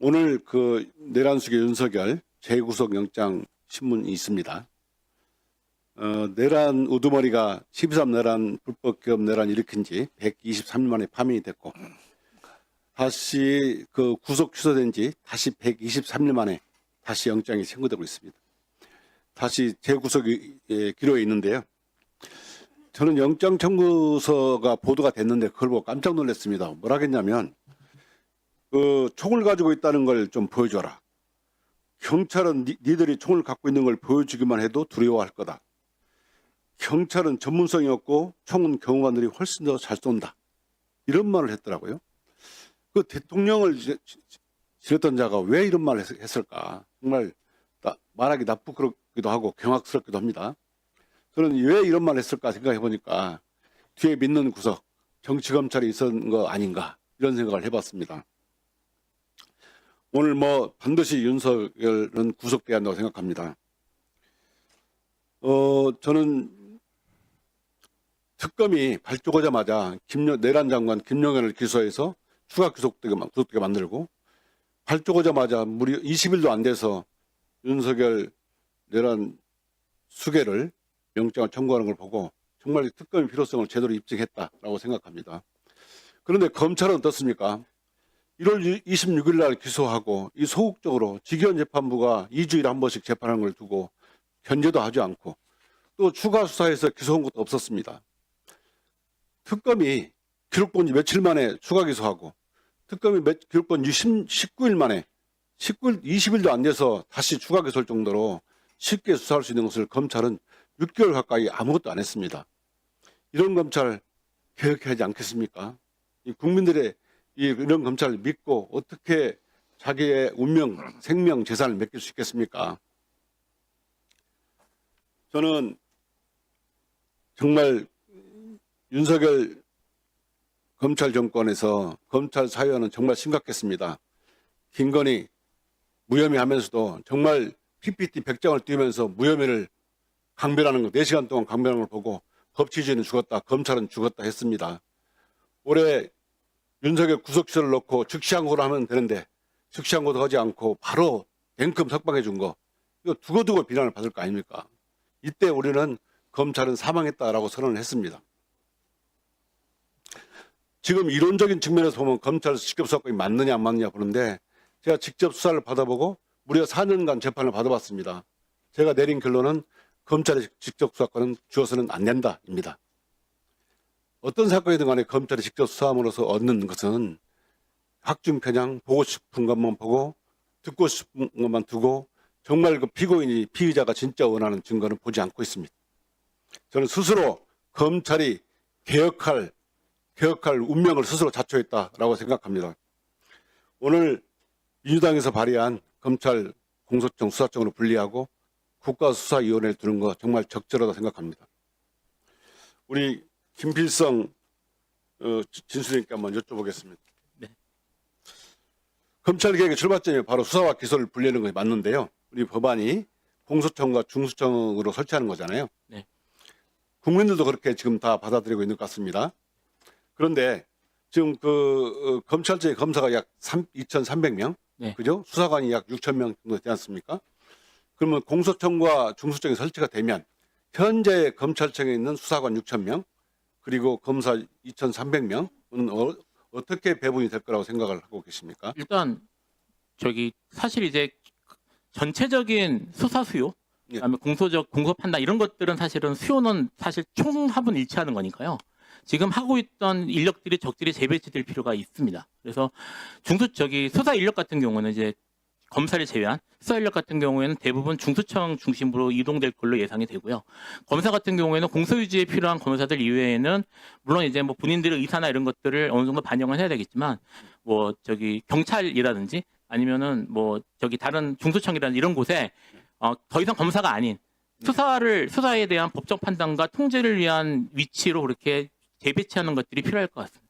오늘 그 내란숙의 윤석열 재구속 영장 신문이 있습니다. 내란 우두머리가 12.3 내란 불법 기업 내란 일으킨 지 123일 만에 파면이 됐고 다시 그 구속 취소된 지 다시 123일 만에 다시 영장이 청구되고 있습니다. 다시 재구속이 기로에 있는데요. 저는 영장 청구서가 보도가 됐는데 그걸 보고 깜짝 놀랐습니다. 뭐라 했냐면 그 총을 가지고 있다는 걸 좀 보여줘라. 경찰은 니들이 총을 갖고 있는 걸 보여주기만 해도 두려워할 거다. 경찰은 전문성이 없고 총은 경호관들이 훨씬 더 잘 쏜다. 이런 말을 했더라고요. 그 대통령을 지냈던 자가 왜 이런 말을 했을까? 정말 말하기 나쁘기도 하고 경악스럽기도 합니다. 저는 왜 이런 말을 했을까 생각해 보니까 뒤에 믿는 구석, 정치검찰이 있었던 거 아닌가 이런 생각을 해봤습니다. 오늘 뭐 반드시 윤석열은 구속돼야 한다고 생각합니다. 저는 특검이 발족하자마자 내란 장관 김용현을 기소해서 추가 구속되게 만들고 발족하자마자 무려 20일도 안 돼서 윤석열 내란 수괴를 영장을 청구하는 걸 보고 정말 특검의 필요성을 제대로 입증했다라고 생각합니다. 그런데 검찰은 어떻습니까? 1월 26일 날 기소하고 이 소극적으로 직위원 재판부가 2주일에 한 번씩 재판하는 걸 두고 견제도 하지 않고 또 추가 수사해서 기소한 것도 없었습니다. 특검이 기록 본 지 며칠 만에 추가 기소하고 특검이 기록 본 지 19일 만에 20일도 안 돼서 다시 추가 기소할 정도로 쉽게 수사할 수 있는 것을 검찰은 6개월 가까이 아무것도 안 했습니다. 이런 검찰 개혁해야 하지 않겠습니까? 이 국민들의 이런 검찰을 믿고 어떻게 자기의 운명, 생명, 재산을 맡길 수 있겠습니까? 저는 정말 윤석열 검찰 정권에서 검찰 사회는 정말 심각했습니다. 김건희 무혐의 하면서도 정말 PPT 100장을 띄우면서 무혐의를 강변하는 거 4시간 동안 강변하는 걸 보고 법치주의는 죽었다, 검찰은 죽었다 했습니다. 올해 윤석열 구속시설을 놓고 즉시항고를 하면 되는데 즉시항고도 하지 않고 바로 냉큼 석방해 준 거 이거 두고두고 비난을 받을 거 아닙니까? 이때 우리는 검찰은 사망했다라고 선언을 했습니다. 지금 이론적인 측면에서 보면 검찰에서 직접 수사권이 맞느냐 안 맞느냐 보는데 제가 직접 수사를 받아보고 무려 4년간 재판을 받아봤습니다. 제가 내린 결론은 검찰의 직접 수사권은 주어서는 안 된다입니다. 어떤 사건이든 간에 검찰이 직접 수사함으로써 얻는 것은 확증 편향, 보고 싶은 것만 보고 듣고 싶은 것만 두고 정말 그 피고인이 피의자가 진짜 원하는 증거는 보지 않고 있습니다. 저는 스스로 검찰이 개혁할 운명을 스스로 자초했다라고 생각합니다. 오늘 민주당에서 발의한 검찰 공소청 수사청으로 분리하고 국가수사위원회를 두는 거 정말 적절하다고 생각합니다. 우리 김필성 진수님께 한번 여쭤보겠습니다. 네. 검찰개혁의 출발점이 바로 수사와 기소를 분리하는 것이 맞는데요. 우리 법안이 공소청과 중수청으로 설치하는 거잖아요. 네. 국민들도 그렇게 지금 다 받아들이고 있는 것 같습니다. 그런데 지금 그 검찰청의 검사가 약 2,300명, 네. 그죠? 수사관이 약 6,000명 정도 되지 않습니까? 그러면 공소청과 중수청이 설치가 되면 현재 검찰청에 있는 수사관 6,000명 그리고 검사 2,300명은 어떻게 배분이 될 거라고 생각을 하고 계십니까? 일단 사실 이제 전체적인 수사 수요, 예. 그다음에 공소 판단 이런 것들은 사실은 수요는 사실 총합은 일치하는 거니까요. 지금 하고 있던 인력들이 적절히 재배치될 필요가 있습니다. 그래서 수사 인력 같은 경우는 이제 검사를 제외한 수사 인력 같은 경우에는 대부분 중수청 중심으로 이동될 걸로 예상이 되고요. 검사 같은 경우에는 공소유지에 필요한 검사들 이외에는 물론 이제 뭐 본인들의 의사나 이런 것들을 어느 정도 반영을 해야 되겠지만 경찰이라든지 아니면은 다른 중수청이라든지 이런 곳에 더 이상 검사가 아닌 수사에 대한 법적 판단과 통제를 위한 위치로 그렇게 재배치하는 것들이 필요할 것 같습니다.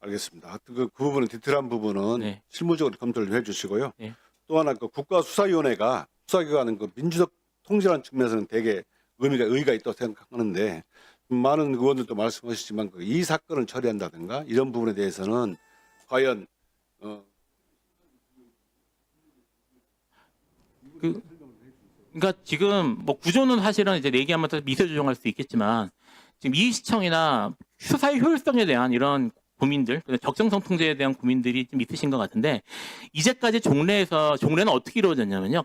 알겠습니다. 하여튼 그 부분은 디테일한 부분은 네. 실무적으로 검토를 해주시고요. 네. 또 하나 그 국가수사위원회가 수사기관은 그 민주적 통제라는 측면에서는 되게 의의가 있다고 생각하는데 많은 의원들도 말씀하시지만 이 사건을 처리한다든가 이런 부분에 대해서는 과연 그러니까 지금 뭐 구조는 사실은 이제 얘기하면서 미세 조정할 수 있겠지만 지금 이의시청이나 수사의 효율성에 대한 이런 고민들, 적정성 통제에 대한 고민들이 좀 있으신 것 같은데 이제까지 종래는 어떻게 이루어졌냐면요.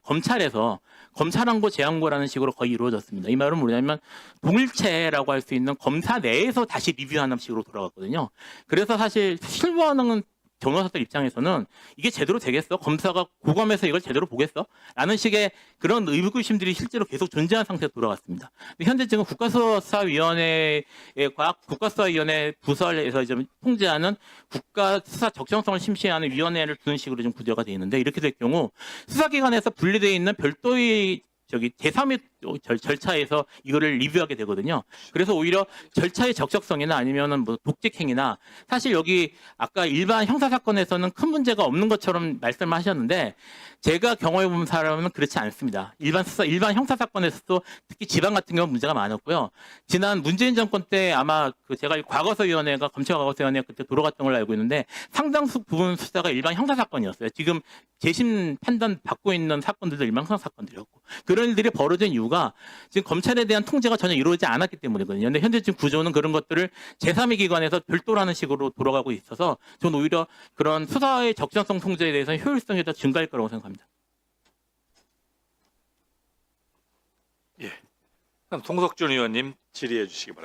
검찰항고 재항고라는 식으로 거의 이루어졌습니다. 이 말은 뭐냐면 동일체라고 할 수 있는 검사 내에서 다시 리뷰하는 식으로 돌아갔거든요. 그래서 사실 실무하는 변호사들 입장에서는 이게 제대로 되겠어? 검사가 고검에서 이걸 제대로 보겠어? 라는 식의 그런 의구심들이 실제로 계속 존재한 상태로 돌아갔습니다. 근데 현재 지금 국가수사위원회와 국가수사위원회 부서에서 좀 통제하는 국가수사 적정성을 심시하는 위원회를 두는 식으로 좀 구조가 되어 있는데 이렇게 될 경우 수사기관에서 분리되어 있는 별도의 제3의 절차에서 이거를 리뷰하게 되거든요. 그래서 오히려 절차의 적격성이나 아니면은 뭐 독직행위나 사실 여기 아까 일반 형사사건에서는 큰 문제가 없는 것처럼 말씀하셨는데 제가 경험해본 사람은 그렇지 않습니다. 일반 형사사건에서도 특히 지방 같은 경우 문제가 많았고요. 지난 문재인 정권 때 아마 제가 과거사위원회가 검찰과거사위원회가 그때 돌아갔던 걸로 알고 있는데 상당수 부분 수사가 일반 형사사건이었어요. 지금 재심 판단 받고 있는 사건들도 일반 형사사건들이었고 그런 일들이 벌어진 이유가 지금 검찰에 대한 통제가 전혀 이루어지지 않았기 때문이거든요. 근데 현재 지금 구조는 그런 것들을 제3의 기관에서 별도라는 식으로 돌아가고 있어서 저는 오히려 그런 수사의 적정성 통제에 대해서는 효율성이 더 증가할 거라고 생각합니다. 예. 그럼 송석준 의원님 질의해 주시기 바랍니다.